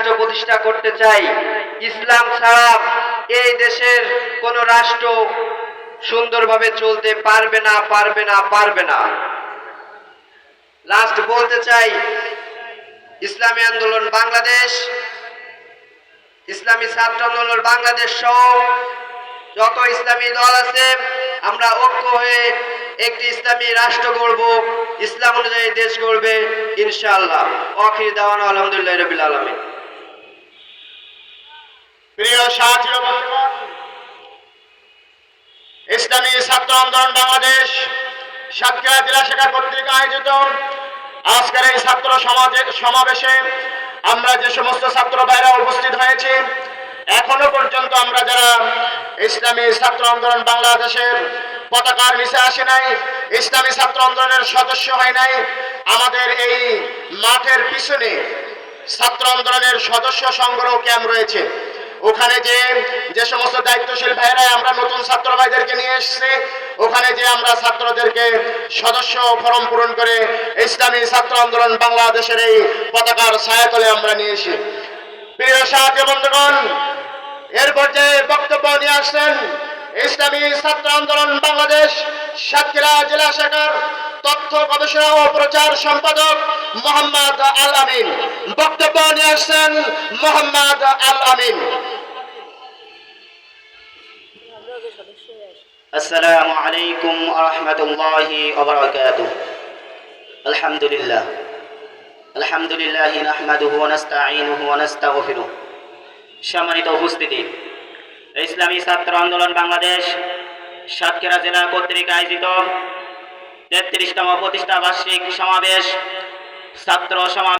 রাষ্ট্র প্রতিষ্ঠা করতে চাই। ইসলাম ছাড়া এই দেশের কোন রাষ্ট্র সুন্দরভাবে চলতে পারবে না, পারবে না, পারবে না। লাস্ট বলতে চাই, ইসলামী আন্দোলন বাংলাদেশ, ইসলামী ছাত্র আন্দোলন বাংলাদেশ সহ যত ইসলামী দল আছে, আমরা ঐক্য হয়ে একটি ইসলামী রাষ্ট্র গড়ব, ইসলাম অনুযায়ী দেশ গড়বে ইনশাআল্লাহ। আখির দাওয়ানা আলহামদুলিল্লাহি রাব্বিল আলামিন। প্রিয় সাথী ও বন্ধুগণ, ইসলামী ছাত্র আন্দোলন বাংলাদেশ সাতক্ষীরা জেলা শাখা কর্তৃক আয়োজিত আজকের এই ছাত্র সমাবেশে আমরা যে সমস্ত ছাত্র ভাইরা উপস্থিত হয়েছি, এখনো পর্যন্ত আমরা যারা ইসলামী ছাত্র আন্দোলন বাংলাদেশের পতাকার নিচে আসে নাই, ইসলামী ছাত্র আন্দোলনের সদস্য হয় নাই, আমাদের এই মাঠের পিছনে ছাত্র আন্দোলনের সদস্য সংগ্রহ ক্যাম্প রয়েছে। ওখানে যে সমস্ত দায়িত্বশীল ভাইরা আমরা নতুন ছাত্র ভাইদেরকে নিয়ে এসেছি, ওখানে যে আমরা ছাত্রদেরকে সদস্য ফরম পূরণ করে ইসলামী ছাত্র আন্দোলন বাংলাদেশের এই পতাকার ছায়াতলে আমরা নিয়ে এসি। প্রিয় সাথী বন্ধুগণ, এর পর্যায়ে বক্তব্য নিয়ে আসছেন ইসলামী ছাত্র আন্দোলন বাংলাদেশ সাতক্ষীরা জেলা শাখার তথ্য গবেষণা ও প্রচার সম্পাদক মোহাম্মদ আল আমিন। বক্তব্য নিয়ে আসছেন মোহাম্মদ আল আমিন। আসসালামু আলাইকুম ওয়া রাহমাতুল্লাহি ওয়া বারাকাতুহু। আলহামদুলিল্লাহ নাহমাদুহু ওয়া নাস্তাঈনুহু ওয়া নাস্তাগফিরুহ। সম্মানিত উপস্থিতি, ইসলামী ছাত্র আন্দোলন বাংলাদেশ সাতক্ষীরা জেলা কর্তৃক আয়োজিত 33তম প্রতিষ্ঠা বার্ষিক সমাবেশ ছাত্র সমাবেশ